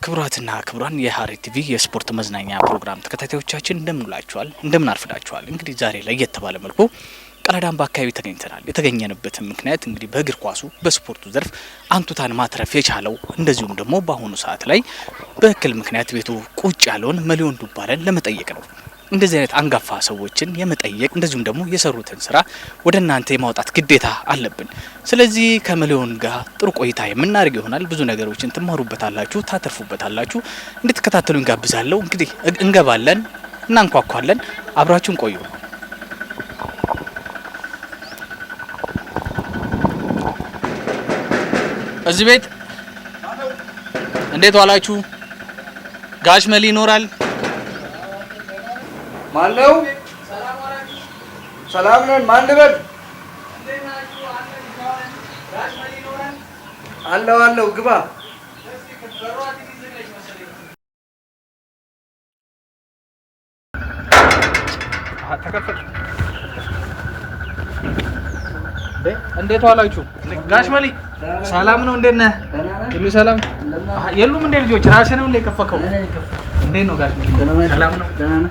ክቡራትና ክቡራን የሐረሪ ቲቪ የስፖርት መዝናኛ ፕሮግራም ተከታታዮቻችን እንደምን ውላችኋል? እንደምን አርፍዳችኋል? እንግዲህ ዛሬ ላይ የተባለ መልኩ ቀላዳምባ አካባቢ ተገኝተናል። የተገኘንበት ምክንያት እንግዲህ በእግር ኳሱ በስፖርቱ ዘርፍ አንቱታን ማትረፍ የቻለው እንደዚሁም ደግሞ በአሁኑ ሰዓት ላይ በእክል ምክንያት ቤቱ ቁጭ ያለውን መሊዮን ዱባለን ለመጠየቅ ነው። እንደዚህ አይነት አንጋፋ ሰዎችን የመጠየቅ እንደዚሁም ደግሞ የሰሩትን ስራ ወደ እናንተ የማውጣት ግዴታ አለብን። ስለዚህ ከመሊዮን ጋር ጥሩ ቆይታ የምናደርግ ይሆናል። ብዙ ነገሮችን ትማሩበታላችሁ፣ ታተርፉበታላችሁ። እንድትከታተሉን ጋብዛለሁ። እንግዲህ እንገባለን፣ እናንኳኳለን። አብራችሁን ቆዩ። እዚህ ቤት እንዴት ዋላችሁ? ጋሽ መሊ ይኖራል? ማነው? ሰላም ነን። ማን ልበል? አለው ግባ። እንዴት ዋላችሁ? ጋሽ መሊ ሰላም ነው? እንዴት ነህ? ሁሉ ሰላም? የሉም እንዴ ልጆች? ራስህ ነው እንዴ ከፈከው? እንዴት ነው ጋሽ መሊ? ሰላም ነው?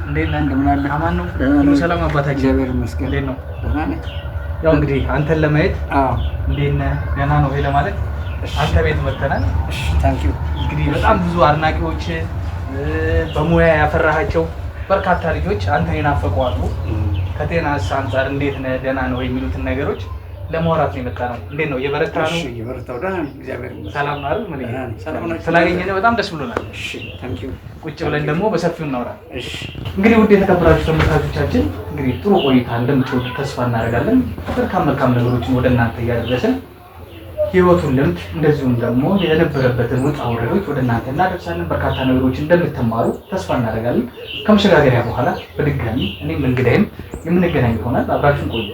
እንዴት ነህ? እንደምን አለ? አማን ነው? ሁሉ ሰላም አባታችን? እግዚአብሔር ይመስገን። እንዴት ነው? ያው እንግዲህ አንተን ለማየት እንዴት ነህ? ደህና ነው ወይ ለማለት አንተ ቤት መጥተናል። እሺ ታንክ ዩ። እንግዲህ በጣም ብዙ አድናቂዎች በሙያ ያፈራሃቸው በርካታ ልጆች አንተን ይናፈቁዋሉ። ከጤናስ አንፃር እንዴት ነህ? ደህና ነው የሚሉትን ነገሮች ለማውራት ነው የመጣ ነው። እንዴት ነው? የበረታ ነው? እሺ የበረታው ደህና ነኝ፣ እግዚአብሔር ይመስገን። ሰላም ነው አይደል? ምን ሰላም ነው? ስላገኘን በጣም ደስ ብሎናል። እሺ ታንክ ዩ። ቁጭ ብለን ደግሞ በሰፊው እናወራ። እሺ እንግዲህ ውድ የተከበራችሁ ተመልካቾቻችን እንግዲህ ጥሩ ቆይታ እንደምትወዱ ተስፋ እናደርጋለን። መልካም ነገሮችን ወደ እናንተ እያደረስን ህይወቱን ልምድ እንደዚሁም ደግሞ የነበረበትን ውጣ ውረዶች ወደ እናንተ እናደርሳለን። በርካታ ነገሮች እንደምትማሩ ተስፋ እናደርጋለን። ከመሸጋገሪያ በኋላ በድጋሚ እኔም እንግዳይም የምንገናኝ ይሆናል። አብራችሁን ቆዩ።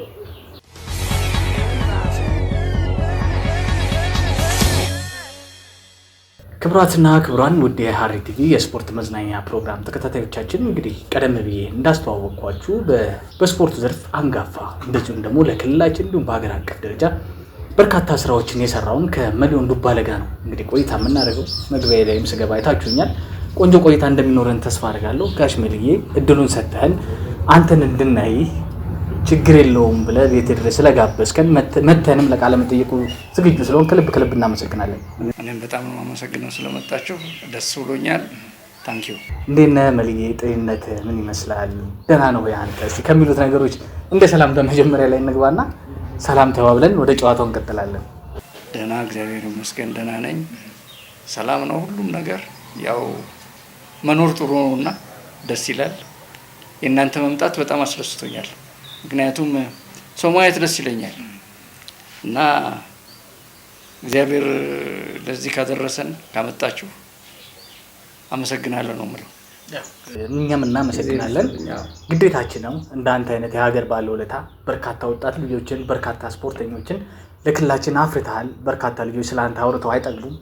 ክቡራትና ክቡራን ውድ የሐረሪ ቲቪ የስፖርት መዝናኛ ፕሮግራም ተከታታዮቻችን እንግዲህ ቀደም ብዬ እንዳስተዋወቅኳችሁ በስፖርቱ ዘርፍ አንጋፋ እንደዚሁም ደግሞ ለክልላችን እንዲሁም በሀገር አቀፍ ደረጃ በርካታ ስራዎችን የሰራውን ከመሊዮን ዱባለ ጋር ነው እንግዲህ ቆይታ የምናደርገው። መግቢያ ላይም ስገባ አይታችሁኛል። ቆንጆ ቆይታ እንደሚኖረን ተስፋ አደርጋለሁ። ጋሽ መልዬ እድሉን ሰጥተን አንተን እንድናይ ችግር የለውም ብለህ ቤት ድረስ ስለጋበዝከን መተንም ለቃለ መጠይቁ ዝግጁ ስለሆን ከልብ እናመሰግናለን። እኔም በጣም ነው የማመሰግነው ስለመጣችሁ፣ ደስ ብሎኛል። ታንክ ዩ። እንዴት ነህ መልዬ? ጤንነት ምን ይመስላል? ደህና ነው ወይ አንተ? እስኪ ከሚሉት ነገሮች እንደ ሰላም በመጀመሪያ ላይ እንግባና ሰላም ተባብለን ወደ ጨዋታው እንቀጥላለን። ደህና እግዚአብሔር ይመስገን ደህና ነኝ። ሰላም ነው ሁሉም ነገር። ያው መኖር ጥሩ ነውና ደስ ይላል። የእናንተ መምጣት በጣም አስደስቶኛል። ምክንያቱም ሰው ማየት ደስ ይለኛል እና እግዚአብሔር ለዚህ ካደረሰን ካመጣችሁ አመሰግናለሁ ነው የምለው። እኛም እናመሰግናለን። ግዴታችን ነው። እንዳንተ አይነት የሀገር ባለውለታ በርካታ ወጣት ልጆችን በርካታ ስፖርተኞችን ለክልላችን አፍርተሃል። በርካታ ልጆች ስለአንተ አውርተው አይጠግቡም።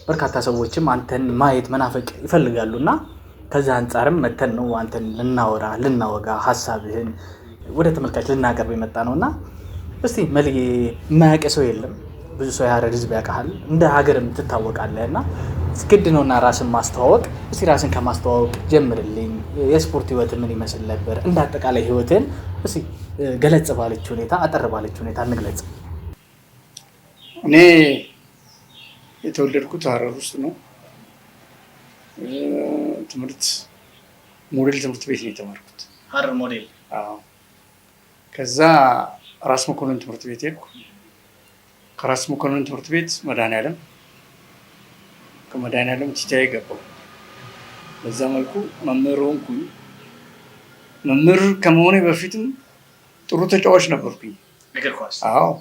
በርካታ ሰዎችም አንተን ማየት መናፈቅ ይፈልጋሉና ከዛ አንጻርም መተን ነው አንተን ልናወራ ልናወጋ ሀሳብህን ወደ ተመልካች ልናቀርብ የመጣ ነውና እስቲ መልዬ የማያውቅ ሰው የለም። ብዙ ሰው የሐረር ህዝብ ያውቃል፣ እንደ ሀገርም ትታወቃለህና ግድ ነውና ራስን ማስተዋወቅ። እስቲ ራስን ከማስተዋወቅ ጀምርልኝ። የስፖርት ህይወት ምን ይመስል ነበር? እንደ አጠቃላይ ህይወትን እስቲ ገለጽ ባለች ሁኔታ አጠር ባለች ሁኔታ እንግለጽ። እኔ የተወለድኩት ሐረር ውስጥ ነው። ሞዴል ትምህርት ቤት ነው የተማርኩት። ሐረር ሞዴል? አዎ። ከዛ ራስ መኮንን ትምህርት ቤት ሄድኩ። ከራስ መኮንን ትምህርት ቤት መድኃኔዓለም፣ ከመድኃኔዓለም ቲቲአይ ገባሁ። በዛ መልኩ መምህር ሆንኩኝ። መምህር ከመሆኔ በፊትም ጥሩ ተጫዋች ነበርኩኝ እግር ኳስ። አዎ።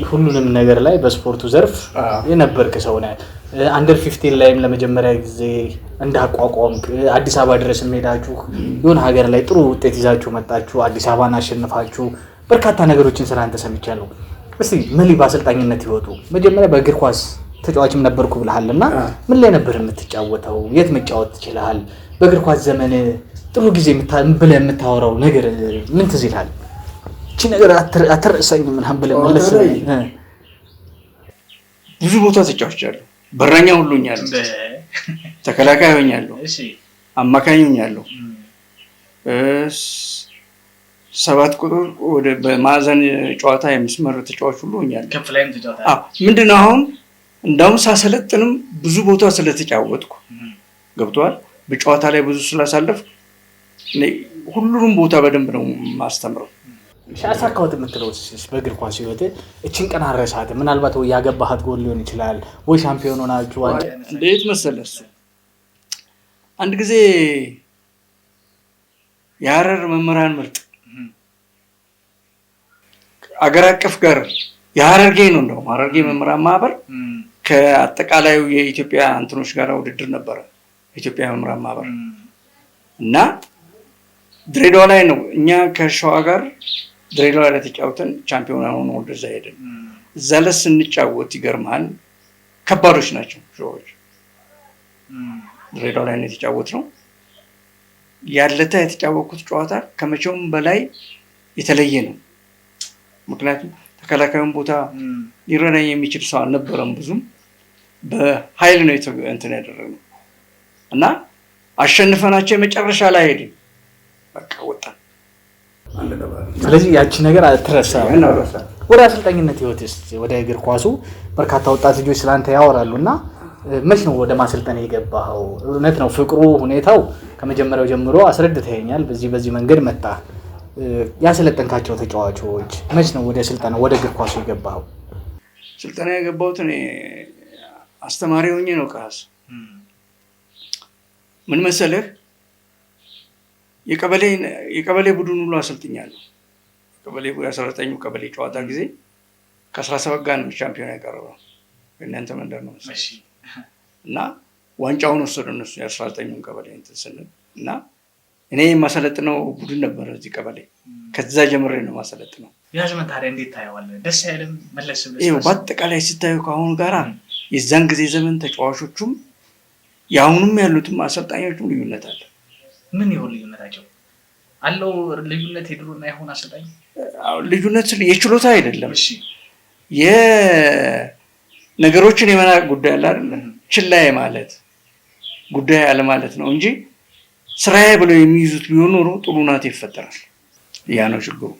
ሁሉንም ነገር ላይ በስፖርቱ ዘርፍ የነበርክ ሰው ነህ። አንደር 15 ላይም ለመጀመሪያ ጊዜ እንዳቋቋምክ አዲስ አበባ ድረስ ሄዳችሁ የሆነ ሀገር ላይ ጥሩ ውጤት ይዛችሁ መጣችሁ። አዲስ አበባን አሸንፋችሁ በርካታ ነገሮችን ስላንተ ሰምቻለሁ። እስቲ መሊ በአሰልጣኝነት ህይወቱ መጀመሪያ በእግር ኳስ ተጫዋችም ነበርኩ ብለሃልና ምን ላይ ነበር የምትጫወተው? የት መጫወት ትችላለህ? በእግር ኳስ ዘመን ጥሩ ጊዜ ብለህ የምታወራው ነገር ምን ትዝ ይልሃል? እቺ ነገር አትረሳኝ ምናምን ብለህ መለስ ብዙ ቦታ ተጫውቻለሁ። በረኛ ሁሉኛል። ተከላካይ ሆኛለሁ፣ አማካኝ ሆኛለሁ፣ 7 ቁጥር ወደ በማዕዘን ጨዋታ የመስመር ተጫዋች ሁሉ ሆኛለሁ። ምንድነው አሁን እንዳውም ሳሰለጥንም ብዙ ቦታ ስለተጫወትኩ ገብቷል። በጨዋታ ላይ ብዙ ስላሳለፍኩ ሁሉንም ቦታ በደንብ ነው ማስተምረው። አሳካሁት የምትለው በእግር ኳስ ህይወት እቺን ቀን አረሳት? ምናልባት ወይ ያገባሃት ጎል ሊሆን ይችላል ወይ ሻምፒዮን ሆናችሁ እንዴት መሰለህ አንድ ጊዜ የሐረር መምህራን ምርጥ አገር አቀፍ ጋር የሐረርጌ ነው እንደውም ሐረርጌ መምህራን ማህበር ከአጠቃላዩ የኢትዮጵያ እንትኖች ጋር ውድድር ነበረ። ኢትዮጵያ መምህራን ማህበር እና ድሬዳዋ ላይ ነው። እኛ ከሸዋ ጋር ድሬዳዋ ላይ ተጫውተን ቻምፒዮን ሆነን ወደዛ ሄደን እዛ ላይ ስንጫወት ይገርማል። ከባዶች ናቸው ሸዋዎች። ድሬዳዋ ላይ ነው የተጫወትነው። ያለታ የተጫወትኩት ጨዋታ ከመቼውም በላይ የተለየ ነው። ምክንያቱም ተከላካዩን ቦታ ሊረዳኝ የሚችል ሰው አልነበረም። ብዙም በኃይል ነው እንትን ያደረግነው እና አሸንፈናቸው የመጨረሻ ላይ ሄድን። በቃ ወጣን። ስለዚህ ያቺ ነገር አትረሳም። ወደ አሰልጣኝነት ህይወትስ ወደ እግር ኳሱ በርካታ ወጣት ልጆች ስላንተ ያወራሉ እና መች ነው ወደ ማሰልጠን የገባኸው? እውነት ነው ፍቅሩ ሁኔታው ከመጀመሪያው ጀምሮ አስረድተኸኛል። በዚህ መንገድ መጣ። ያሰለጠንካቸው ተጫዋቾች መች ነው ወደ ስልጠና ወደ እግር ኳሱ የገባኸው? ስልጠና የገባሁት እኔ አስተማሪ ሆኜ ነው። ካስ ምን መሰለህ የቀበሌ ቡድን ሁሉ አሰልጥኛለሁ። ቀበሌ 19 ቀበሌ ጨዋታ ጊዜ ከ17 ጋር ነው ቻምፒዮን ያቀረበው እናንተ መንደር ነው እና ዋንጫውን ወሰዱ እነሱ የ19ን ቀበሌ እንትን ስንል እና እኔ የማሰለጥነው ቡድን ነበር እዚህ ቀበሌ። ከዛ ጀምሬ ነው የማሰለጥነው። ያ ዘመን ታዲያ እንዴት ታየዋለህ? ደስ አይልም? መለስ ብለህ ይኸው በአጠቃላይ ሲታዩ ከአሁኑ ጋር የዛን ጊዜ ዘመን ተጫዋቾቹም የአሁኑም ያሉትም አሰልጣኞቹም ልዩነት አለ። ምን ይሆን ልዩነታቸው? አለው ልዩነት የድሮና የአሁን አሰልጣኝ ልዩነት የችሎታ አይደለም። እሺ የነገሮችን የመናቅ ጉዳይ አለ አይደል? ችላ ማለት ጉዳይ አለ ማለት ነው እንጂ ስራዬ ብለው የሚይዙት ቢሆን ኖሮ ጥሩ ናት ይፈጠራል። ያ ነው ችግሩ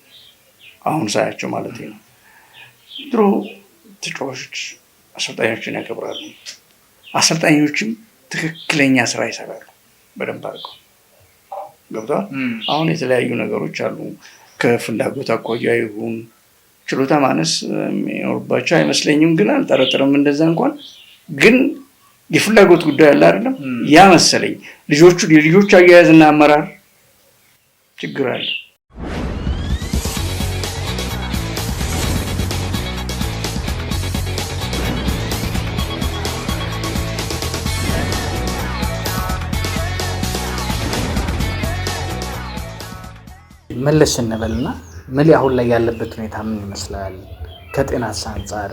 አሁን ሳያቸው ማለት ነው። ድሮ ተጫዋቾች አሰልጣኞችን ያከብራሉ። አሰልጣኞችም ትክክለኛ ስራ ይሰራሉ በደንብ አድርገው ገብቷል። አሁን የተለያዩ ነገሮች አሉ። ከፍላጎት አኳያ ይሁን ችሎታ ማነስ የሚኖርባቸው አይመስለኝም፣ ግን አልጠረጥርም እንደዛ እንኳን ግን የፍላጎት ጉዳይ አለ አይደለም። ያ መሰለኝ የልጆች አያያዝና አመራር ችግር አለ። መለስ እንበልና መሊ አሁን ላይ ያለበት ሁኔታ ምን ይመስላል? ከጤናስ አንፃር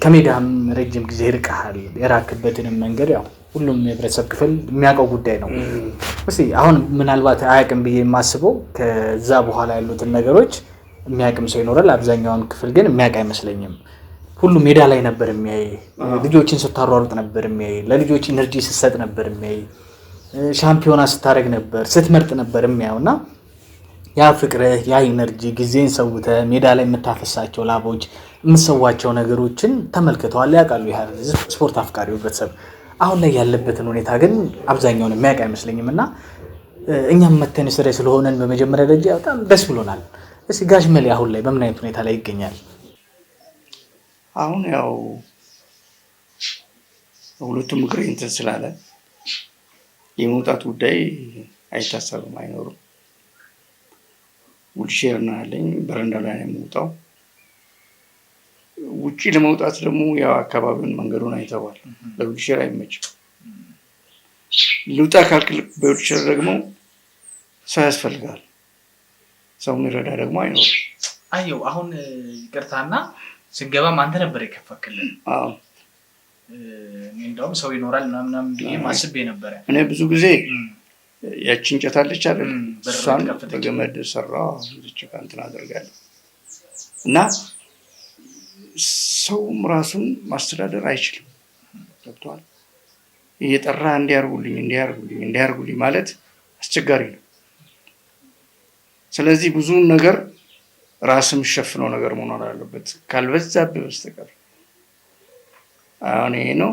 ከሜዳም ረጅም ጊዜ ርቀሃል። የራክበትንም መንገድ ያው ሁሉም የህብረተሰብ ክፍል የሚያውቀው ጉዳይ ነው። እስኪ አሁን ምናልባት አያውቅም ብዬ የማስበው ከዛ በኋላ ያሉትን ነገሮች የሚያውቅም ሰው ይኖራል። አብዛኛውን ክፍል ግን የሚያውቅ አይመስለኝም። ሁሉም ሜዳ ላይ ነበር የሚያይ፣ ልጆችን ስታሯሩጥ ነበር የሚያይ፣ ለልጆች ኢነርጂ ስትሰጥ ነበር የሚያይ፣ ሻምፒዮና ስታደርግ ነበር ስትመርጥ ነበር የሚያየው እና ያ ፍቅርህ ያ ኢነርጂ ጊዜን ሰውተህ ሜዳ ላይ የምታፈሳቸው ላቦች የምትሰዋቸው ነገሮችን ተመልክተዋል፣ ያውቃሉ። ያ ስፖርት አፍቃሪው ህብረተሰብ አሁን ላይ ያለበትን ሁኔታ ግን አብዛኛውን የሚያውቅ አይመስለኝም እና እኛም መተን ስለ ስለሆነን በመጀመሪያ ደረጃ በጣም ደስ ብሎናል። እስኪ ጋሽ መሊ አሁን ላይ በምን አይነት ሁኔታ ላይ ይገኛል? አሁን ያው ሁለቱም እግሬ እንትን ስላለ የመውጣት ጉዳይ አይታሰብም፣ አይኖርም። ዊልቼር ነው ያለኝ፣ በረንዳ ላይ ነው የምወጣው። ውጪ ለመውጣት ደግሞ ያው አካባቢውን መንገዱን አይተዋል፣ ለዊልቼር አይመችም። ልውጣ ካልክ በዊልቼር ደግሞ ሰው ያስፈልጋል፣ ሰው የሚረዳ ደግሞ አይኖርም። አየው አሁን ይቅርታና ስገባም አንተ ነበር የከፈክልን። አዎ እንደውም ሰው ይኖራል ምናምን ብዬ ማስቤ ነበር። እኔ ብዙ ጊዜ ያቺ እንጨት አለች አይደል? እሷን በገመድ ሰራው እዚች ጋር እንትን አደርጋለሁ እና ሰውም ራሱን ማስተዳደር አይችልም። ገብቷል። እየጠራ እንዲያርጉልኝ ማለት አስቸጋሪ ነው። ስለዚህ ብዙውን ነገር ራስም ሸፍነው ነገር መኖር አለበት ካልበዛብህ በስተቀር። አሁን ይሄ ነው።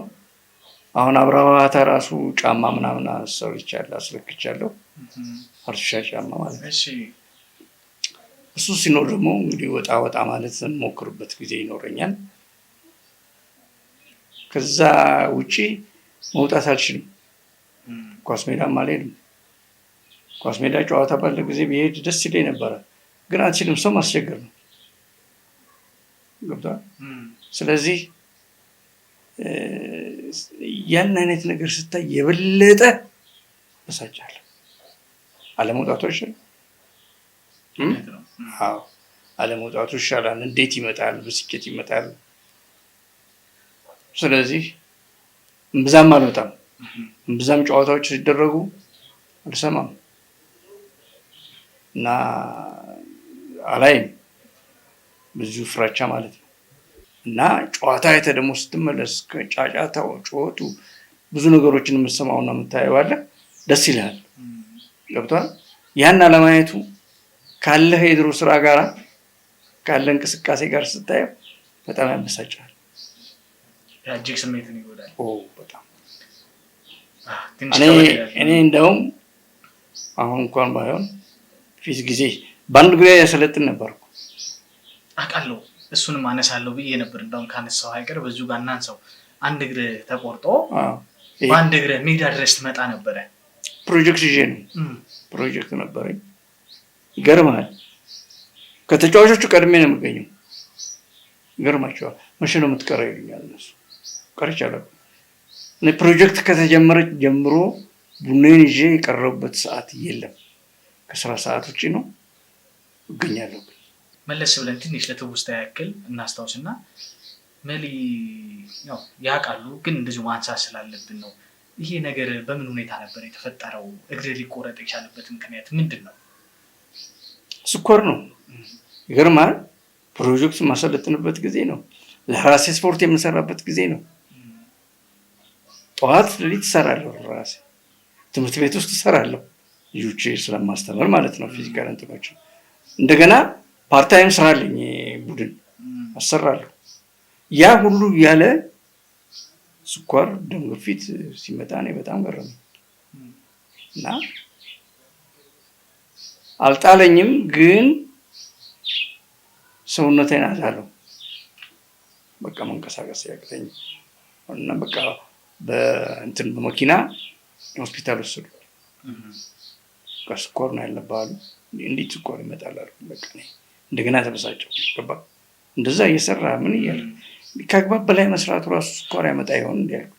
አሁን አብረሃታ ራሱ ጫማ ምናምን አስለክቻለሁ። አርሻ ጫማ ማለት ነው። እሱ ሲኖር ደግሞ እንግዲህ ወጣ ማለት ሞክርበት ጊዜ ይኖረኛል። ከዛ ውጪ መውጣት አልችልም። ኳስ ሜዳም አልሄድም። ኳስ ሜዳ ጨዋታ ባለ ጊዜ ቢሄድ ደስ ይለኝ ነበረ፣ ግን አልችልም። ሰው ማስቸገር ነው። ገብቷል። ስለዚህ ያን አይነት ነገር ስታይ የበለጠ በሳጫለሁ። አለመውጣቱ ይሻላል። አዎ አለመውጣቱ ይሻላል። እንዴት ይመጣል? ብስጭት ይመጣል። ስለዚህ እምብዛም አልወጣም። እምብዛም ጨዋታዎች ሲደረጉ አልሰማም እና አላይም። ብዙ ፍራቻ ማለት ነው። እና ጨዋታ አይተህ ደግሞ ስትመለስ ከጫጫታው ጩኸቱ ብዙ ነገሮችን የምትሰማውና የምታየው አለ። ደስ ይልሃል። ገብቶሃል? ያን አለማየቱ ካለህ የድሮ ስራ ጋራ ካለ እንቅስቃሴ ጋር ስታየው በጣም ያበሳጫል። እጅግ ስሜትን ይጎዳል። በጣም እኔ እንደውም አሁን እንኳን ባይሆን ፊት ጊዜ በአንድ እግሬ ያሰለጥን ነበርኩ። አውቃለሁ። እሱንም አነሳለሁ ብዬ ነበር። እንደውም ካነሳው አይቀር በዚሁ ጋር እናንሳው። አንድ እግር ተቆርጦ በአንድ እግር ሜዳ ድረስ ትመጣ ነበረ። ፕሮጀክት ይዤ ነው። ፕሮጀክት ነበረኝ። ይገርምሃል፣ ከተጫዋቾቹ ቀድሜ ነው የምገኘው። ይገርማቸዋል። መቼ ነው የምትቀረው ይሉኛል እነሱ። ቀርቻለሁ። እኔ ፕሮጀክት ከተጀመረ ጀምሮ ቡናዬን ይዤ የቀረቡበት ሰዓት የለም። ከስራ ሰዓት ውጭ ነው እገኛለሁ። መለስ ብለን ትንሽ ለትውስታ ያክል እናስታውስና መሊ ያውቃሉ፣ ግን እንደዚሁ ማንሳት ስላለብን ነው። ይሄ ነገር በምን ሁኔታ ነበር የተፈጠረው? እግር ሊቆረጥ የቻለበት ምክንያት ምንድን ነው? ስኳር ነው። ይገርማል። ፕሮጀክት ማሰለጥንበት ጊዜ ነው። ለራሴ ስፖርት የምሰራበት ጊዜ ነው። ጠዋት ሌሊት እሰራለሁ። ራሴ ትምህርት ቤት ውስጥ እሰራለሁ። ልጆቼ ስለማስተምር ማለት ነው። ፊዚካል እንትኖች እንደገና ፓርታይም ስራ አለኝ። ቡድን አሰራለሁ። ያ ሁሉ ያለ ስኳር ደም ግፊት ሲመጣ እኔ በጣም ገረመኝ እና አልጣለኝም፣ ግን ሰውነቴን አዛለሁ። በቃ መንቀሳቀስ ያቅተኝ እና በቃ በመኪና ሆስፒታል ወሰዱ። ስኳር ነው ያለብህ። እንዴት ስኳር ይመጣል አሉ። በቃ እንደገና ተበሳጨሁ። ገባ እንደዛ እየሰራ ምን እያለ ከአግባብ በላይ መስራቱ ራሱ ስኳር ያመጣ ይሆን እንዲ ያልኩ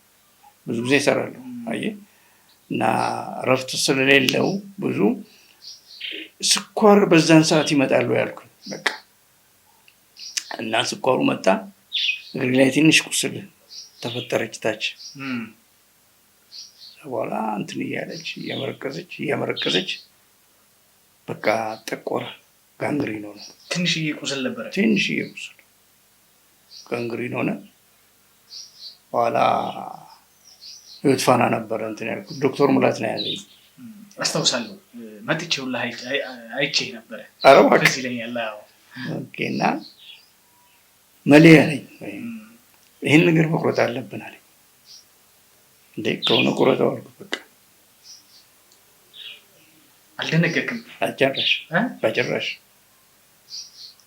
ብዙ ጊዜ እሰራለሁ። አየህ እና እረፍት ስለሌለው ብዙ ስኳር በዛን ሰዓት ይመጣሉ ያልኩኝ። በቃ እና ስኳሩ መጣ። እግሬ ላይ ትንሽ ቁስል ተፈጠረች ታች። በኋላ እንትን እያለች እየመረቀዘች በቃ ጠቆረ። ጋንግሪን ሆነ። ትንሽዬ ቁስል ነበረ። ትንሽዬ ቁስል ጋንግሪን ሆነ። በኋላ ህይወት ፋና ነበረ እንትን ያልኩት። ዶክተር ሙላት ነው ያለኝ። አስታውሳለሁ። መጥቼ ሁላ አይቼ ነበረ። አረባክ ይለኛል። ኦኬ። እና መለያ ነኝ። ይህን ነገር መቁረጥ አለብን አለኝ። እንዴ ከሆነ ቁረጠው አልኩት። በቃ አልደነገክም? በጭራሽ።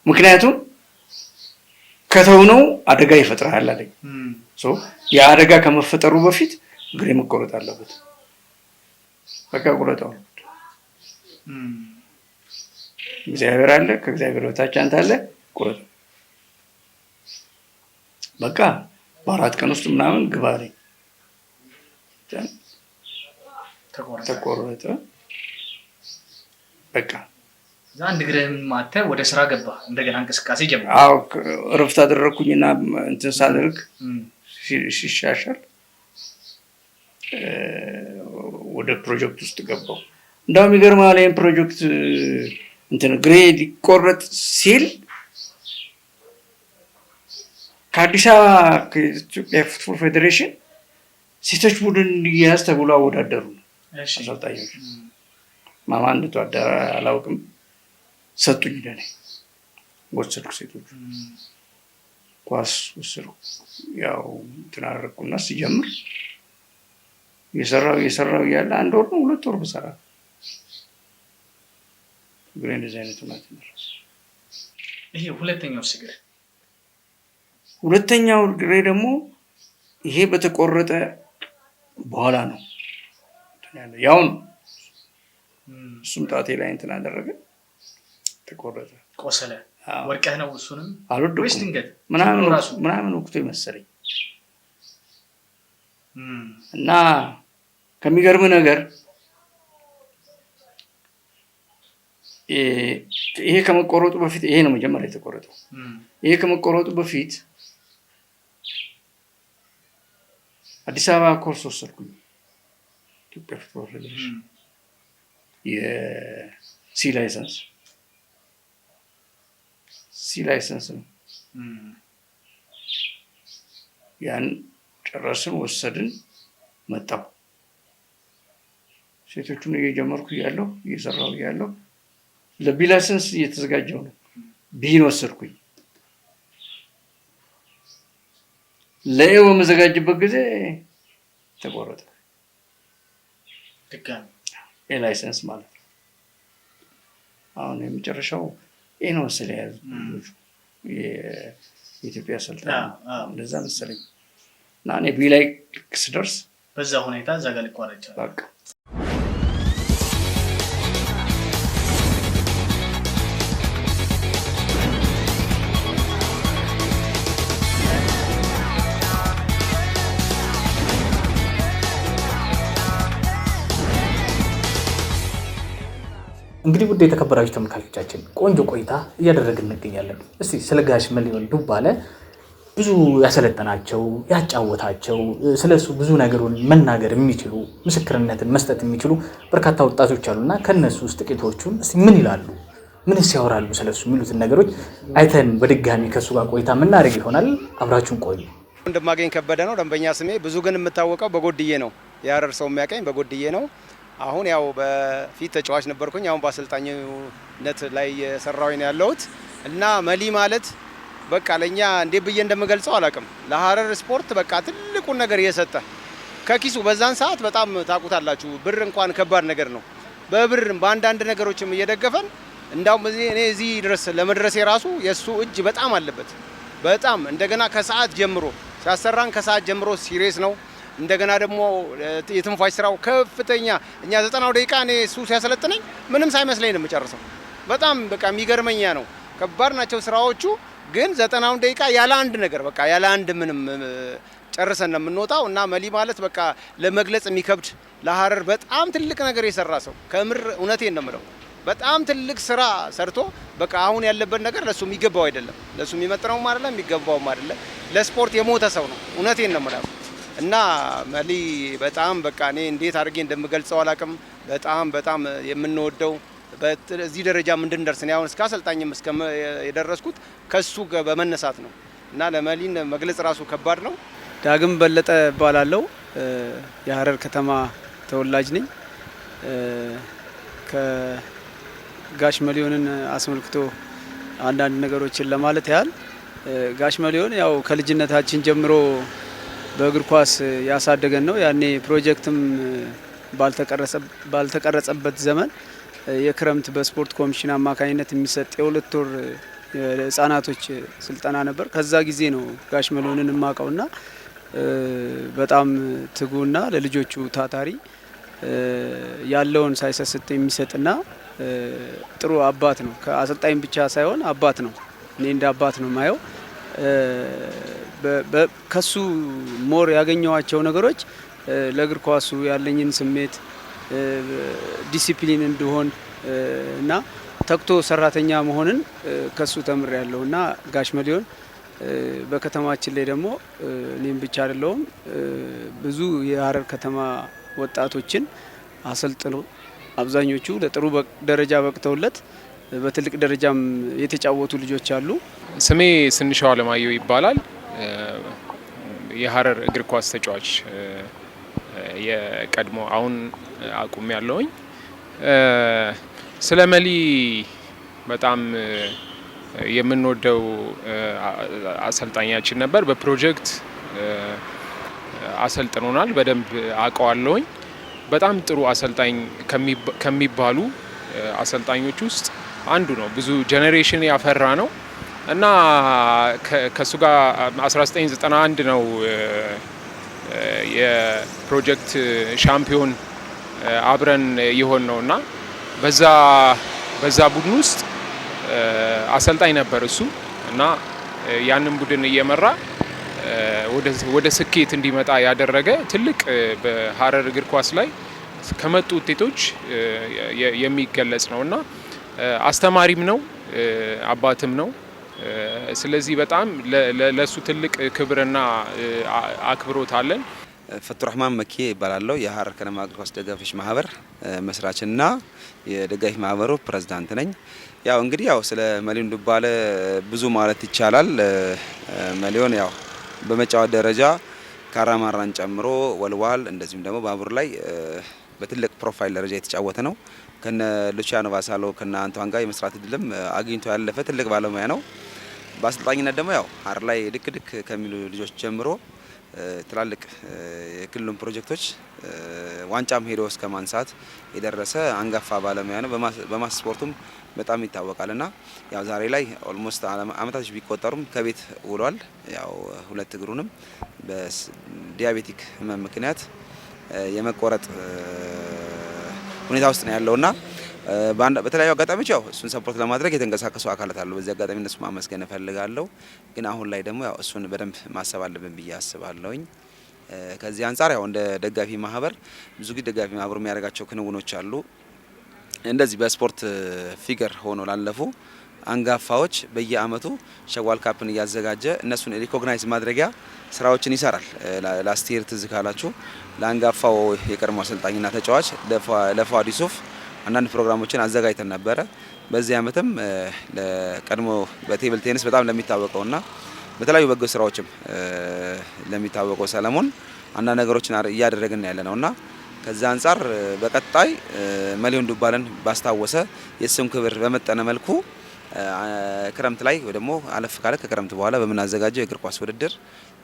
ምክንያቱም ከተውነው አደጋ ይፈጥራል አለኝ። የአደጋ ከመፈጠሩ በፊት እግሬ መቆረጥ አለበት። በቃ ቁረጠው አልኩት። እግዚአብሔር አለ፣ ከእግዚአብሔር በታች አንተ አለ፣ ቁረጠው። በቃ በ4 ቀን ውስጥ ምናምን ግባ አለኝ። ተቆረጠ። በቃ አንድ እግርህን ማተህ ወደ ስራ ገባ። እንደገና እንቅስቃሴ ጀመረ። አዎ እረፍት አደረኩኝና እንትን ሳደርግ ሲሻሻል ወደ ፕሮጀክት ውስጥ ገባው። እንዳውም ይገርማል። ይሄን ፕሮጀክት እንትን እግሬ ሊቆረጥ ሲል ከአዲስ አበባ ከኢትዮጵያ ፉትቦል ፌዴሬሽን ሴቶች ቡድን እንዲያዝ ተብሎ አወዳደሩ አሰልጣኞች። ማን እንደተወዳደረ አላውቅም። ሰጡኝ ለኔ ወሰድኩ። ሴቶች ኳስ ወሰድኩ። ያው ተናረኩና ሲጀምር የሰራው ያለ 1 ወር ነው 2 ወር በሰራ ግሬን ዲዛይን ተማት ነው። ይሄ ሁለተኛው ግሬ ደግሞ ይሄ በተቆረጠ በኋላ ነው ያው እሱም ጣቴ ላይ እንትን አደረገ፣ ተቆረጠ፣ ቆሰለ። ወርቀህ ነው እሱንም ወይስ ድንገት ምናምን ወቅቱ ይመስለኝ። እና ከሚገርም ነገር ይሄ ከመቆረጡ በፊት ይሄ ነው መጀመሪያ የተቆረጠው። ይሄ ከመቆረጡ በፊት አዲስ አበባ ኮርስ ወሰድኩኝ። ኢትዮጵያ ፉትቦል ፌዴሬሽን የሲ ላይሰንስ ነው። ያን ጨረስን፣ ወሰድን፣ መጣሁ። ሴቶቹን እየጀመርኩ እየሰራሁ እያለሁ ለቢ ላይሰንስ እየተዘጋጀው ነው። ቢን ወሰድኩኝ። ለኤ በመዘጋጅበት ጊዜ ተቆረጠ። ኤ ላይሰንስ ማለት ነው። አሁን የመጨረሻው ኤ ነው መሰለኝ ያዙት የኢትዮጵያ አሰልጣኝ እንደዛ መሰለኝ። እና እኔ ቢ ላይ ስደርስ በዛ ሁኔታ እዛ ጋር ሊቋረጥ ይችላል። በቃ እንግዲህ ውድ የተከበራችሁ ተመልካቾቻችን ቆንጆ ቆይታ እያደረግን እንገኛለን። እስቲ ስለ ጋሽ መሊሆን ዱባለ ብዙ ያሰለጠናቸው ያጫወታቸው ስለሱ ብዙ ነገሩን መናገር የሚችሉ ምስክርነትን መስጠት የሚችሉ በርካታ ወጣቶች አሉና ከነሱ ውስጥ ጥቂቶቹን እስቲ ምን ይላሉ፣ ምንስ ያወራሉ ስለሱ የሚሉትን ነገሮች አይተን በድጋሚ ከሱ ጋር ቆይታ የምናደርግ ይሆናል። አብራችሁን ቆዩ። እንደማገኝ ከበደ ነው ደንበኛ ስሜ። ብዙ ግን የምታወቀው በጎድዬ ነው። የሀረር ሰው የሚያቀኝ በጎድዬ ነው። አሁን ያው በፊት ተጫዋች ነበርኩኝ። አሁን በአሰልጣኝነት ላይ የሰራሁኝ ነው ያለሁት እና መሊ ማለት በቃ ለኛ እንዴ ብዬ እንደምገልጸው አላውቅም። ለሀረር ስፖርት በቃ ትልቁን ነገር እየሰጠ ከኪሱ በዛን ሰዓት በጣም ታውቁታላችሁ። ብር እንኳን ከባድ ነገር ነው። በብር በአንዳንድ ነገሮችም እየደገፈን እንዳውም እኔ እዚህ ድረስ ለመድረሴ ራሱ የሱ እጅ በጣም አለበት። በጣም እንደገና ከሰዓት ጀምሮ ሲያሰራን ከሰዓት ጀምሮ ሲሪየስ ነው። እንደገና ደግሞ የትንፋሽ ስራው ከፍተኛ እኛ 90 ደቂቃ እኔ እሱ ሲያሰለጥነኝ ምንም ሳይመስለኝ ነው የምጨርሰው። በጣም በቃ የሚገርመኛ ነው። ከባድ ናቸው ስራዎቹ፣ ግን 90 ደቂቃ ያለ አንድ ነገር በቃ ያለ አንድ ምንም ጨርሰን ነው የምንወጣው። እና መሊ ማለት በቃ ለመግለጽ የሚከብድ ለሀረር በጣም ትልቅ ነገር የሰራ ሰው ከምር እውነቴን ነው የምለው። በጣም ትልቅ ስራ ሰርቶ በቃ አሁን ያለበት ነገር ለሱ የሚገባው አይደለም፣ ለሱ የሚመጥነውም አይደለም፣ የሚገባውም አይደለም። ለስፖርት የሞተ ሰው ነው። እውነቴን ነው የምለው። እና መሊ በጣም በቃ እኔ እንዴት አድርጌ እንደምገልጸው አላውቅም። በጣም የምንወደው በዚህ ደረጃ እንድንደርስ ነው አሁን እስከ አሰልጣኝም እስከ የደረስኩት ከሱ በመነሳት ነው። እና ለመሊን መግለጽ ራሱ ከባድ ነው። ዳግም በለጠ እባላለሁ። የሀረር ከተማ ተወላጅ ነኝ። ከጋሽ መሊሆንን አስመልክቶ አንዳንድ ነገሮችን ለማለት ያህል ጋሽ መሊሆን ያው ከልጅነታችን ጀምሮ በእግር ኳስ ያሳደገን ነው። ያኔ ፕሮጀክትም ባልተቀረጸበት ዘመን የክረምት በስፖርት ኮሚሽን አማካኝነት የሚሰጥ የ2 ወር ህጻናቶች ስልጠና ነበር። ከዛ ጊዜ ነው ጋሽ መሊሆንን የማውቀውና በጣም ትጉና ለልጆቹ ታታሪ ያለውን ሳይሰስት የሚሰጥና ጥሩ አባት ነው። ከአሰልጣኝ ብቻ ሳይሆን አባት ነው። እኔ እንደ አባት ነው ማየው። ከሱ ሞር ያገኘዋቸው ነገሮች ለእግር ኳሱ ያለኝን ስሜት ዲሲፕሊን እንድሆን እና ተግቶ ሰራተኛ መሆንን ከሱ ተምሬያለሁ። እና ጋሽ መሊሆን በከተማችን ላይ ደግሞ እኔም ብቻ አይደለሁም ብዙ የሀረር ከተማ ወጣቶችን አሰልጥኖ አብዛኞቹ ለጥሩ ደረጃ በቅተውለት በትልቅ ደረጃም የተጫወቱ ልጆች አሉ። ስሜ ስንሻው አለማየሁ ይባላል። የሀረር እግር ኳስ ተጫዋች የቀድሞ አሁን አቁም ያለውኝ ስለ መሊ በጣም የምንወደው አሰልጣኛችን ነበር። በፕሮጀክት አሰልጥኖናል። በደንብ አውቀዋለሁኝ። በጣም ጥሩ አሰልጣኝ ከሚባሉ አሰልጣኞች ውስጥ አንዱ ነው። ብዙ ጄኔሬሽን ያፈራ ነው እና ከሱ ጋር 1991 ነው የፕሮጀክት ሻምፒዮን አብረን የሆን ነው እና በዛ ቡድን ውስጥ አሰልጣኝ ነበር እሱ እና ያንን ቡድን እየመራ ወደ ስኬት እንዲመጣ ያደረገ ትልቅ በሀረር እግር ኳስ ላይ ከመጡ ውጤቶች የሚገለጽ ነውና አስተማሪም ነው፣ አባትም ነው። ስለዚህ በጣም ለሱ ትልቅ ክብርና አክብሮት አለን። ፈቱራህማን መኪ ይባላለሁ። የሀረር ከነማ እግር ኳስ ደጋፊዎች ማህበር መስራችና የደጋፊ ማህበሩ ፕሬዝዳንት ነኝ። ያው እንግዲህ ስለ መሊዮን ዱባለ ብዙ ማለት ይቻላል። መሊዮን በመጫወት ደረጃ ካራማራን ጨምሮ ወልዋል እንደዚሁም ደግሞ ባቡር ላይ በትልቅ ፕሮፋይል ደረጃ የተጫወተ ነው። ከነ ሉቺያኖ ቫሳሎ ከነ አንቷን ጋር የመስራት እድልም አግኝቶ ያለፈ ትልቅ ባለሙያ ነው። በአሰልጣኝነት ደግሞ ሀረር ላይ ድክ ከሚሉ ልጆች ጀምሮ ትላልቅ የክልሉን ፕሮጀክቶች ዋንጫም ሄዶ እስከ ማንሳት የደረሰ አንጋፋ ባለሙያ ነው። በማስ ስፖርቱም በጣም ይታወቃልና ዛሬ ላይ ኦልሞስት አመታቶች ቢቆጠሩም ከቤት ውሏል። ሁለት እግሩንም በዲያቤቲክ ህመም ምክንያት የመቆረጥ ሁኔታ ውስጥ ነው ያለውና በተለያዩ አጋጣሚዎች እሱን ሰፖርት ለማድረግ የተንቀሳቀሱ አካላት አሉ። በዚህ አጋጣሚ እነሱ ማመስገን እፈልጋለሁ። ግን አሁን ላይ ደግሞ እሱን በደንብ ማሰብ አለብን ብዬ አስባለሁኝ። ከዚህ አንጻር እንደ ደጋፊ ማህበር ብዙ ጊዜ ደጋፊ ማህበሩ የሚያደርጋቸው ክንውኖች አሉ። እንደዚህ በስፖርት ፊገር ሆኖ ላለፉ አንጋፋዎች በየአመቱ ሸዋል ካፕን እያዘጋጀ እነሱን ሪኮግናይዝ ማድረጊያ ስራዎችን ይሰራል። ላስት ይር ትዝ ካላችሁ ለአንጋፋው የቀድሞ አሰልጣኝና ተጫዋች ለፏድ ዩሱፍ አንዳንድ ፕሮግራሞችን አዘጋጅተን ነበረ። በዚህ አመትም ለቀድሞ በቴብል ቴኒስ በጣም ለሚታወቀውና በተለያዩ በጎ ስራዎችም ለሚታወቀው ሰለሞን አንዳንድ ነገሮችን እያደረግን ያለነውና ከዛ አንጻር በቀጣይ መሊዮን ዱባለን ባስታወሰ የስም ክብር በመጠነ መልኩ ክረምት ላይ ወይ ደግሞ አለፍ ካለ ከክረምት በኋላ በምናዘጋጀው የእግር ኳስ ውድድር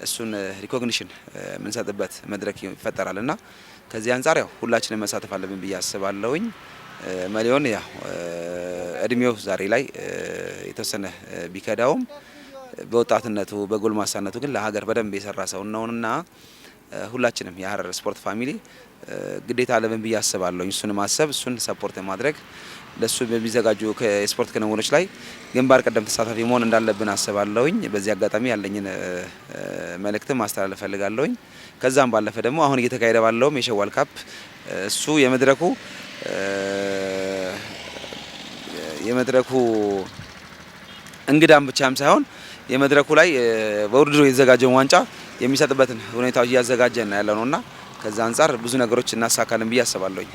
እሱን ሪኮግኒሽን የምንሰጥበት መድረክ ይፈጠራልና ከዚህ አንጻር ሁላችንም መሳተፍ አለብን ብዬ አስባለሁኝ። መሊዮን እድሜው ዛሬ ላይ የተወሰነ ቢከዳውም በወጣትነቱ በጎልማሳነቱ ግን ለሀገር በደንብ የሰራ ሰው ነውና ሁላችንም የሀረር ስፖርት ፋሚሊ ግዴታ አለብን ብዬ አስባለሁ። እሱን ማሰብ እሱን ሰፖርት ማድረግ ለሱ በሚዘጋጁ የስፖርት ክንውኖች ላይ ግንባር ቀደም ተሳታፊ መሆን እንዳለብን አስባለሁኝ። በዚህ አጋጣሚ ያለኝን መልእክት ማስተላለፍ ፈልጋለሁኝ። ከዛም ባለፈ ደግሞ አሁን እየተካሄደ ባለውም የሸዋል ካፕ እሱ የመድረኩ እንግዳም ብቻም ሳይሆን የመድረኩ ላይ በውድድሩ የተዘጋጀውን ዋንጫ የሚሰጥበትን ሁኔታዎች እያዘጋጀን ያለነውና ከዛ አንጻር ብዙ ነገሮች እናሳካለን ብዬ አስባለሁኝ።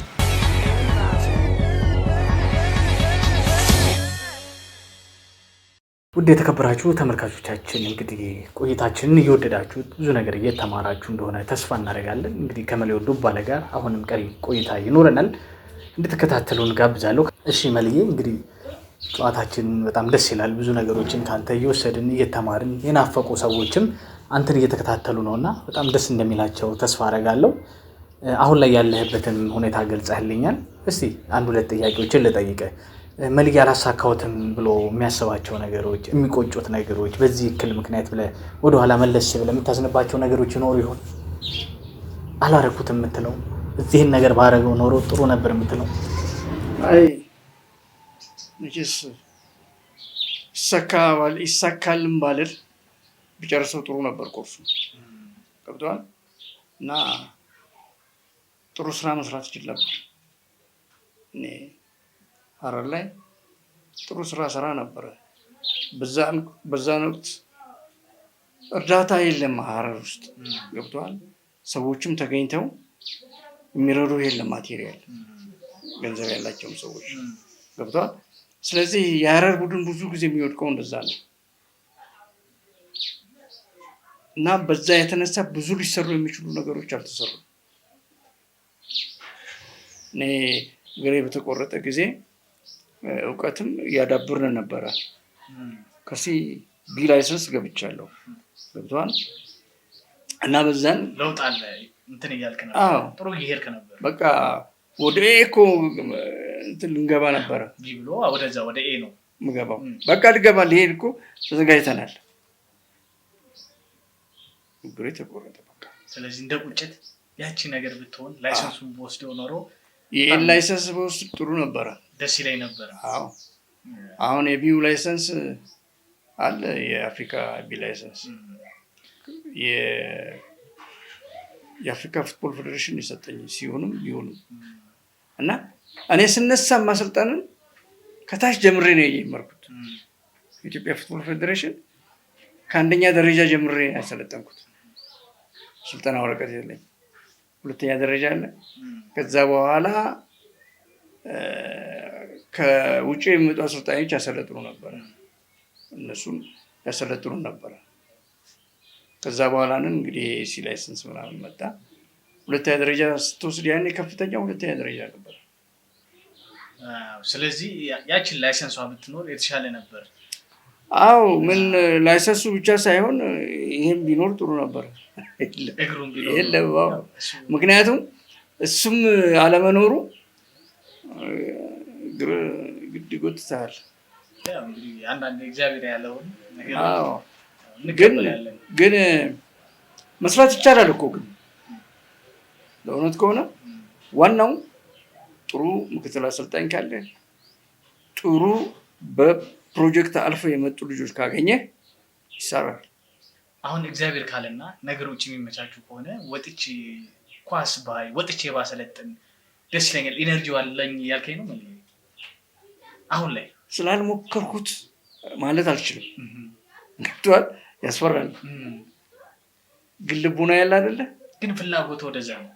ውድ የተከበራችሁ ተመልካቾቻችን እንግዲህ ቆይታችንን እየወደዳችሁት ብዙ ነገር እየተማራችሁ እንደሆነ ተስፋ እናደርጋለን። እንግዲህ ከመሊዮን ዱባለ ጋር አሁንም ቀሪ ቆይታ ይኖረናል፣ እንድትከታተሉን ጋብዛለሁ። እሺ መልዬ፣ እንግዲህ ጨዋታችን በጣም ደስ ይላል። ብዙ ነገሮችን ካንተ እየወሰድን እየተማርን የናፈቁ ሰዎችም አንተን እየተከታተሉ ነውና በጣም ደስ እንደሚላቸው ተስፋ አደርጋለሁ። አሁን ላይ ያለህበትን ሁኔታ ገልጸህልኛል። እስቲ አንድ ሁለት ጥያቄዎችን ልጠይቅህ። መልዬ አላሳካሁትም ብሎ የሚያስባቸው ነገሮች፣ የሚቆጩት ነገሮች በዚህ እክል ምክንያት ብለህ ወደኋላ መለስ ብለህ የምታዝንባቸው ነገሮች ይኖሩ ይሆን? አላረኩትም የምትለው እዚህን ነገር ባረገው ኖሮ ጥሩ ነበር የምትለው? አይ መቼስ ይሳካልም ባልል ቢጨርሰው ጥሩ ነበር። ኮርሱ ገብቷል እና ጥሩ ስራ መስራት ይችል ነበር። እኔ ሀረር ላይ ጥሩ ስራ ሰራ ነበረ። በዛን ወቅት እርዳታ የለም ሀረር ውስጥ ገብቷል። ሰዎችም ተገኝተው የሚረዱ የለም፣ ማቴሪያል ገንዘብ ያላቸውም ሰዎች ገብቷል። ስለዚህ የሀረር ቡድን ብዙ ጊዜ የሚወድቀው እንደዛ ነው እና በዛ የተነሳ ብዙ ሊሰሩ የሚችሉ ነገሮች አልተሰሩም። እኔ እግሬ በተቆረጠ ጊዜ እውቀትም እያዳብርን ነበረ። ከሲ ቢ ላይሰንስ ገብቻለሁ። ገብቷል። እና በዛን ለውጥ አለ እንትን እያልክ ነበር። ጥሩ እየሄድክ ነበር። በቃ ወደ ኤ እኮ እንትን ልንገባ ነበረ። ቢ ብሎ ወደዛ ወደ ኤ ነው ምገባው። በቃ ልገባ ልሄድ እኮ ተዘጋጅተናል። እግሬ ተቆረጠ በቃ። ስለዚህ እንደ ቁጭት ያቺ ነገር ብትሆን ላይሰንሱን በወስደው ኖሮ የኤን ላይሰንስ በወስድ ጥሩ ነበረ፣ ደስ ይለኝ ነበር። አዎ አሁን የቢው ላይሰንስ አለ፣ የአፍሪካ ቢ ላይሰንስ የአፍሪካ ፉትቦል ፌዴሬሽን የሰጠኝ ሲሆንም ቢሆንም እና እኔ ስነሳ ማሰልጠንን ከታች ጀምሬ ነው የጀመርኩት። የኢትዮጵያ ፉትቦል ፌዴሬሽን ከአንደኛ ደረጃ ጀምሬ ያሰለጠንኩት። ስልጠና ወረቀት የለኝ፣ ሁለተኛ ደረጃ አለ። ከዛ በኋላ ከውጭ የሚመጡ አሰልጣኞች ያሰለጥኑ ነበረ፣ እነሱን ያሰለጥኑ ነበረ። ከዛ በኋላ ነው እንግዲህ ሲ ላይሰንስ ምናምን መጣ። ሁለተኛ ደረጃ ስትወስድ ያኔ ከፍተኛ ሁለተኛ ደረጃ ነበር። ስለዚህ ያችን ላይሰንሷ ብትኖር የተሻለ ነበር። አዎ ምን ላይሰንሱ ብቻ ሳይሆን ይሄም ቢኖር ጥሩ ነበር። እግሩም ቢኖር ምክንያቱም እሱም አለመኖሩ ግድ ይጎትታል። አንዳንድ እግዚአብሔር ያለውን ግን መስራት ይቻላል እኮ። ግን ለእውነት ከሆነ ዋናው ጥሩ ምክትል አሰልጣኝ ካለ፣ ጥሩ በፕሮጀክት አልፈው የመጡ ልጆች ካገኘ ይሰራል። አሁን እግዚአብሔር ካለና ነገሮች የሚመቻቹ ከሆነ ወጥቼ ኳስ ባይ ወጥቼ ባሰለጥን ደስ ይለኛል። ኢነርጂው አለኝ ያልከኝ ነው። አሁን ላይ ስላልሞከርኩት ማለት አልችልም። ገብቶሃል? ያስፈራል። ግን ልቡና ያለ አይደለ? ግን ፍላጎት ወደዛ ነው።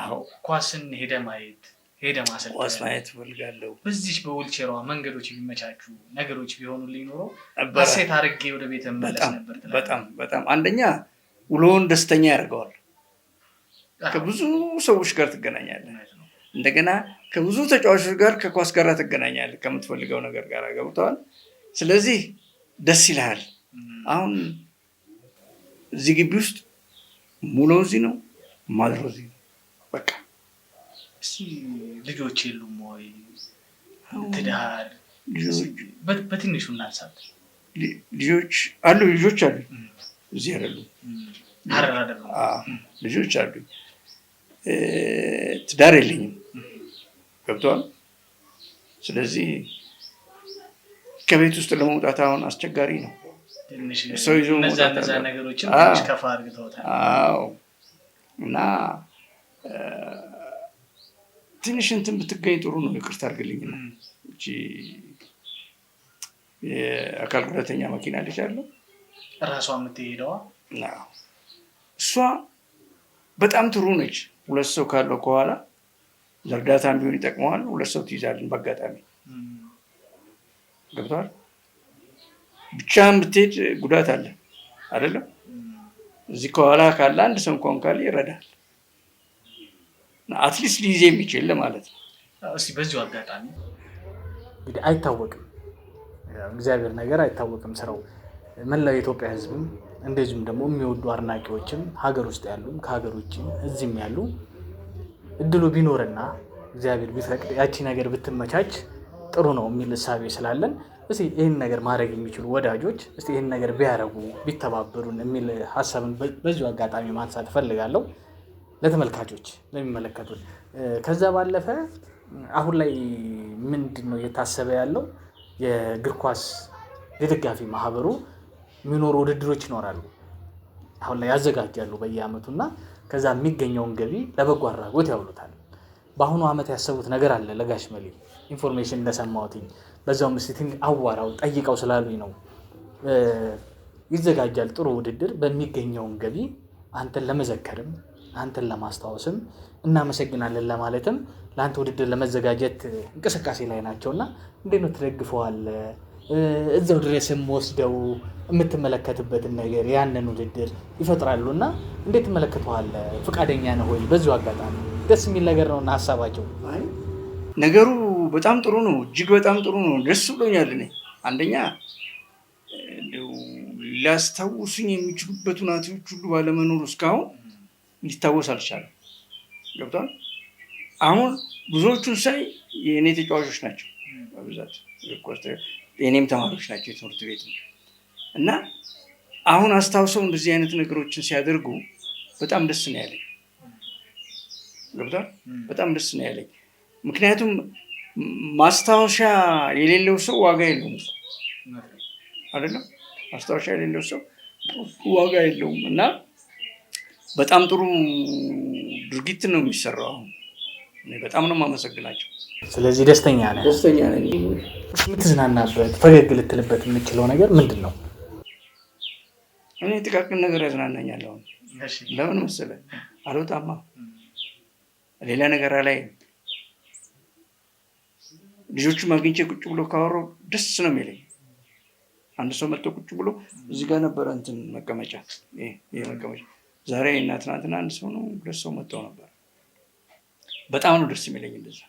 አዎ ኳስን ሄደ ማየት ሄደ ማሰልጠን ኳስ ማየት እፈልጋለሁ። በዚህ በዊልቼሯ መንገዶች ቢመቻቹ ነገሮች ቢሆኑልኝ ኖሮ አሴት አድርጌ ወደ ቤት መለስ ነበር። በጣም አንደኛ ውሎውን ደስተኛ ያደርገዋል። ከብዙ ሰዎች ጋር ትገናኛለህ። እንደገና ከብዙ ተጫዋቾች ጋር ከኳስ ጋር ትገናኛለህ፣ ከምትፈልገው ነገር ጋር ገብተዋል። ስለዚህ ደስ ይልሃል። አሁን እዚህ ግቢ ውስጥ ሙሉ እዚህ ነው፣ ማድሮ እዚህ ነው። በቃ እስቲ ልጆች የሉም ወይ? ትዳር በትንሹ እናንሳት። ልጆች አሉ፣ እዚህ አይደሉም፣ ልጆች አሉ። ትዳር የለኝም። ገብተዋል። ስለዚህ ከቤት ውስጥ ለመውጣት አሁን አስቸጋሪ ነው። ሰው ይዞ መውጣት ነገሮችን ከፋ አድርገውታል። እና ትንሽ እንትን ብትገኝ ጥሩ ነው። ይቅርታ አድርግልኝ ነው እቺ የአካል ጉዳተኛ መኪና ልጅ አለው ራሷ የምትሄደዋ እሷ በጣም ጥሩ ነች። ሁለት ሰው ካለው ከኋላ ለእርዳታም ቢሆን ይጠቅመዋል። ሁለት ሰው ትይዛለን በአጋጣሚ። ገብተዋል። ብቻህን ብትሄድ ጉዳት አለ አይደለም? እዚህ ከኋላ ካለ አንድ ሰው እንኳን ካለ ይረዳል። አትሊስት ሊይዝ የሚችል ማለት ነው። እስቲ በዚሁ አጋጣሚ እንግዲህ አይታወቅም፣ እግዚአብሔር ነገር አይታወቅም ስራው። መላው የኢትዮጵያ ሕዝብም እንደዚሁም ደግሞ የሚወዱ አድናቂዎችም ሀገር ውስጥ ያሉም ከሀገር ውጭም እዚህም ያሉ እድሉ ቢኖርና እግዚአብሔር ቢፈቅድ ያቺ ነገር ብትመቻች ጥሩ ነው የሚል እሳቤ ስላለን እስቲ ይህን ነገር ማድረግ የሚችሉ ወዳጆች እስቲ ይህን ነገር ቢያደርጉ ቢተባበሩን የሚል ሀሳብን በዚሁ አጋጣሚ ማንሳት እፈልጋለሁ ለተመልካቾች ለሚመለከቱን። ከዛ ባለፈ አሁን ላይ ምንድን ነው እየታሰበ ያለው? የእግር ኳስ የደጋፊ ማህበሩ የሚኖሩ ውድድሮች ይኖራሉ፣ አሁን ላይ ያዘጋጃሉ በየአመቱና ከዛ የሚገኘውን ገቢ ለበጎ አድራጎት ያውሉታል። በአሁኑ አመት ያሰቡት ነገር አለ ለጋሽ መሊ ኢንፎርሜሽን እንደሰማሁትኝ፣ በዛውም እስቲ አዋራው ጠይቀው ስላሉኝ ነው። ይዘጋጃል ጥሩ ውድድር። በሚገኘውን ገቢ አንተን ለመዘከርም አንተን ለማስታወስም እናመሰግናለን ለማለትም ለአንተ ውድድር ለመዘጋጀት እንቅስቃሴ ላይ ናቸውና እንዴት ነው ትደግፈዋለህ? እዛው ድረስም ወስደው የምትመለከትበትን ነገር ያንን ውድድር ይፈጥራሉና እንዴት ትመለከተዋለህ? ፈቃደኛ ነህ ወይ? በዚሁ አጋጣሚ ደስ የሚል ነገር ነውና ሀሳባቸው ነገሩ በጣም ጥሩ ነው። እጅግ በጣም ጥሩ ነው። ደስ ብሎኛል። እኔ አንደኛ ሊያስታውሱኝ የሚችሉበት ሁኔታዎች ሁሉ ባለመኖሩ እስካሁን ሊታወስ አልቻለም። ገብቷል። አሁን ብዙዎቹን ሳይ የእኔ ተጫዋቾች ናቸው በብዛት የእኔም ተማሪዎች ናቸው የትምህርት ቤት እና አሁን አስታውሰው እንደዚህ አይነት ነገሮችን ሲያደርጉ በጣም ደስ ነው ያለኝ። ገብቷል። በጣም ደስ ነው ያለኝ። ምክንያቱም ማስታወሻ የሌለው ሰው ዋጋ የለውም አይደለም። ማስታወሻ የሌለው ሰው ዋጋ የለውም እና በጣም ጥሩ ድርጊት ነው የሚሰራው። አሁን እኔ በጣም ነው የማመሰግናቸው። ስለዚህ ደስተኛ ነኝ። ደስተኛ ነኝ። የምትዝናናበት ፈገግ ልትልበት የምችለው ነገር ምንድን ነው? እኔ ጥቃቅን ነገር ያዝናናኛል። አሁን ለምን መሰለህ? አልወጣማ ሌላ ነገር ላይ ልጆቹ አግኝቼ ቁጭ ብሎ ካወራሁ ደስ ነው የሚለኝ። አንድ ሰው መጥቶ ቁጭ ብሎ እዚህ ጋር ነበረ እንትን መቀመጫ ይሄ መቀመጫ ዛሬ እና ትናንትና አንድ ሰው ነው 2 ሰው መጥተው ነበር። በጣም ነው ደስ የሚለኝ እንደዛ።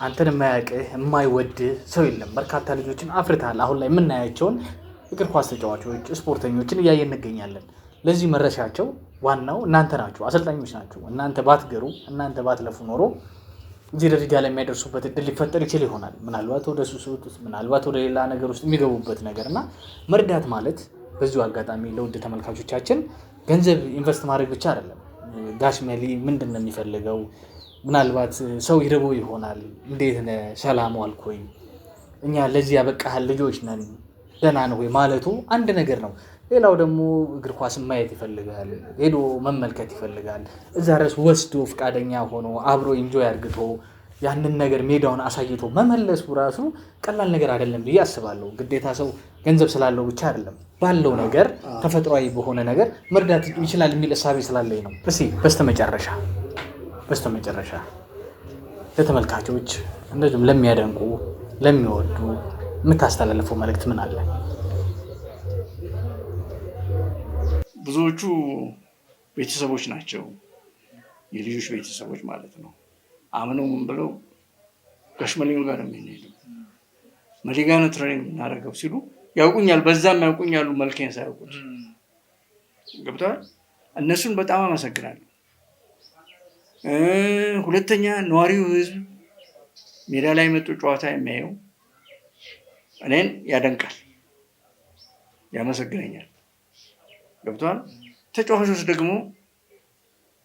አንተን የማያውቅህ የማይወድህ ሰው የለም። በርካታ ልጆችን አፍርተሃል። አሁን ላይ የምናያቸውን እግር ኳስ ተጫዋቾች፣ ስፖርተኞችን እያየን እንገኛለን። ለዚህ መረሻቸው ዋናው እናንተ ናችሁ፣ አሰልጣኞች ናችሁ። እናንተ ባትገሩ፣ እናንተ ባትለፉ ኖሮ እዚህ ደረጃ ላይ የሚያደርሱበት እድል ሊፈጠር ይችል ይሆናል። ምናልባት ወደ ሱስ ውስጥ፣ ምናልባት ወደ ሌላ ነገር ውስጥ የሚገቡበት ነገር እና መርዳት ማለት በዚሁ አጋጣሚ ለውድ ተመልካቾቻችን ገንዘብ ኢንቨስት ማድረግ ብቻ አይደለም። ጋሽ መሊ ምንድን ነው የሚፈልገው? ምናልባት ሰው ይርበው ይሆናል። እንዴት ነህ? ሰላም ዋልኩኝ፣ እኛ ለዚህ ያበቃሃል ልጆች ነን፣ ደህና ነህ ወይ ማለቱ አንድ ነገር ነው። ሌላው ደግሞ እግር ኳስን ማየት ይፈልጋል፣ ሄዶ መመልከት ይፈልጋል። እዛ ድረስ ወስዶ ፈቃደኛ ሆኖ አብሮ ኢንጆይ አድርግቶ ያንን ነገር ሜዳውን አሳይቶ መመለሱ ራሱ ቀላል ነገር አይደለም ብዬ አስባለሁ። ግዴታ ሰው ገንዘብ ስላለው ብቻ አይደለም፣ ባለው ነገር ተፈጥሯዊ በሆነ ነገር መርዳት ይችላል የሚል እሳቤ ስላለኝ ነው። እስኪ በስተመጨረሻ ለተመልካቾች እንደዚሁም ለሚያደንቁ ለሚወዱ የምታስተላልፈው መልእክት ምን አለ? ብዙዎቹ ቤተሰቦች ናቸው፣ የልጆች ቤተሰቦች ማለት ነው። አምነው ምን ብለው ጋሽ መሊ ጋር ነው የምንሄደው፣ መሊ ጋር ነው ትሬኒንግ የምናደርገው ሲሉ ያውቁኛል። በዛም ያውቁኛሉ መልኬን ሳያውቁት። ገብተዋል። እነሱን በጣም አመሰግናለሁ። ሁለተኛ ነዋሪው ህዝብ ሜዳ ላይ መጥቶ ጨዋታ የሚያየው እኔን ያደንቃል፣ ያመሰግነኛል። ገብተዋል። ተጫዋቾች ደግሞ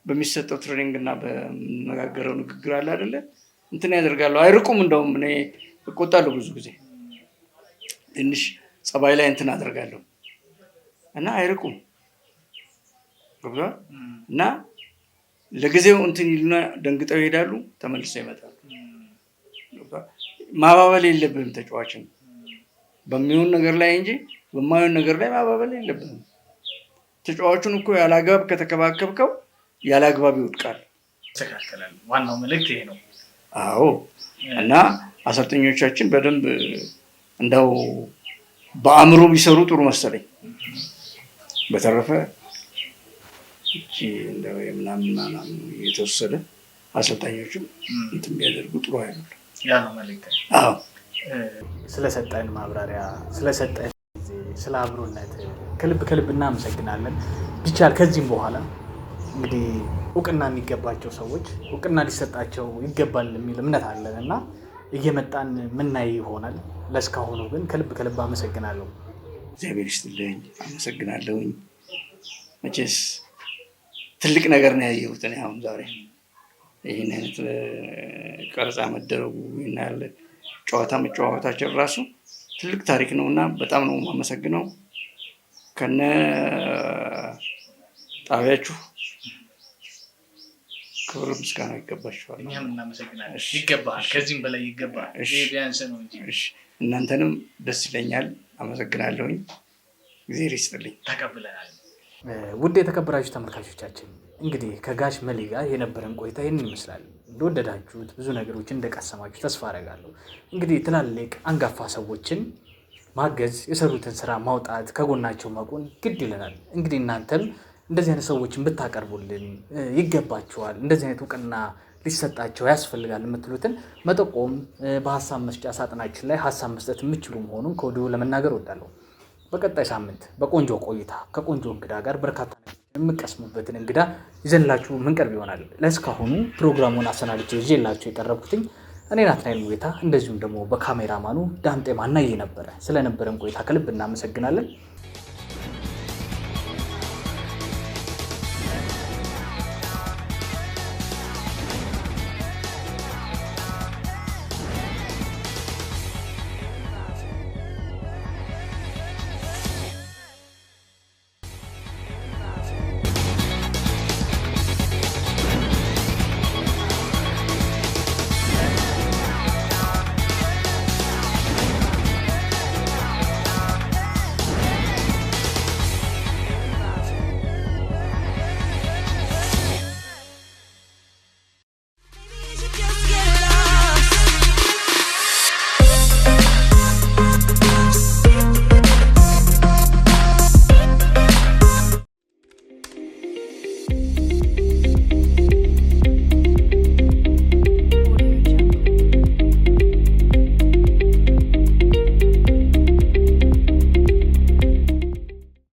በሚሰጠው ትሬኒንግ እና በምንነጋገረው ንግግር አለ አይደለ እንትን ያደርጋሉ፣ አይርቁም። እንደውም እኔ እቆጣለሁ ብዙ ጊዜ ትንሽ ጸባይ ላይ እንትን አደርጋለሁ እና አይርቁም። ገብተዋል። እና ለጊዜው እንትን ይሉና ደንግጠው ይሄዳሉ፣ ተመልሰው ይመጣሉ። ማባበል የለብህም ተጫዋችን በሚሆን ነገር ላይ እንጂ በማይሆን ነገር ላይ ማባበል የለብህም። ተጫዋቹን እኮ ያላግባብ ከተከባከብከው ያላግባብ ይወድቃል። ተካከላል። ዋናው መልእክት ይሄ ነው። አዎ። እና አሰልጣኞቻችን በደንብ እንደው በአእምሮ ቢሰሩ ጥሩ መሰለኝ። በተረፈ እቺ እንደው የምናምን የተወሰደ አሰልጣኞችም እንትን ቢያደርጉ ጥሩ አይደለም። ያ ነው መልእክት። አዎ። ስለሰጠን ማብራሪያ፣ ስለሰጠን ጊዜ፣ ስለ አብሮነት ከልብ እናመሰግናለን። ቢቻል ከዚህም በኋላ እንግዲህ እውቅና የሚገባቸው ሰዎች እውቅና ሊሰጣቸው ይገባል የሚል እምነት አለን እና እየመጣን ምናይ ይሆናል። ለእስካሁኑ ግን ከልብ አመሰግናለሁ። እግዚአብሔር ይስጥልኝ። አመሰግናለሁኝ። መቼስ ትልቅ ነገር ነው ያየሁት እኔ አሁን ዛሬ ይህን አይነት ቀረጻ መደረጉ እና ያለ ጨዋታ መጫወታችን ራሱ ትልቅ ታሪክ ነው እና በጣም ነው የማመሰግነው። ከነ ጣቢያችሁ ክብር ምስጋና ይገባችኋል። እኛም እናመሰግናለን። ይገባል፣ ከዚህም በላይ ይገባል። ቢያንስ ነው እንጂ። እናንተንም ደስ ይለኛል። አመሰግናለሁኝ። እግዚአብሔር ይስጥልኝ። ተቀብለናል። ውድ የተከበራችሁ ተመልካቾቻችን እንግዲህ ከጋሽ መሊ ጋር የነበረን ቆይታ ይህንን ይመስላል። እንደወደዳችሁት ብዙ ነገሮችን እንደቀሰማችሁ ተስፋ አደርጋለሁ። እንግዲህ ትላልቅ አንጋፋ ሰዎችን ማገዝ፣ የሰሩትን ስራ ማውጣት፣ ከጎናቸው መቆም ግድ ይለናል። እንግዲህ እናንተም እንደዚህ አይነት ሰዎችን ብታቀርቡልን ይገባችኋል፣ እንደዚህ አይነት እውቅና ሊሰጣቸው ያስፈልጋል የምትሉትን መጠቆም፣ በሀሳብ መስጫ ሳጥናችን ላይ ሀሳብ መስጠት የምችሉ መሆኑን ከወዲሁ ለመናገር እወዳለሁ። በቀጣይ ሳምንት በቆንጆ ቆይታ ከቆንጆ እንግዳ ጋር በርካታ የምቀስሙበትን እንግዳ ይዘንላችሁ ምንቀርብ ይሆናል። ለእስካሁኑ ፕሮግራሙን አሰናድቼ ይዤላችሁ የቀረብኩትኝ እኔ ናትናኤል ሙጌታ፣ እንደዚሁም ደግሞ በካሜራማኑ ዳምጤ ማናዬ ነበረ። ስለነበረን ቆይታ ከልብ እናመሰግናለን።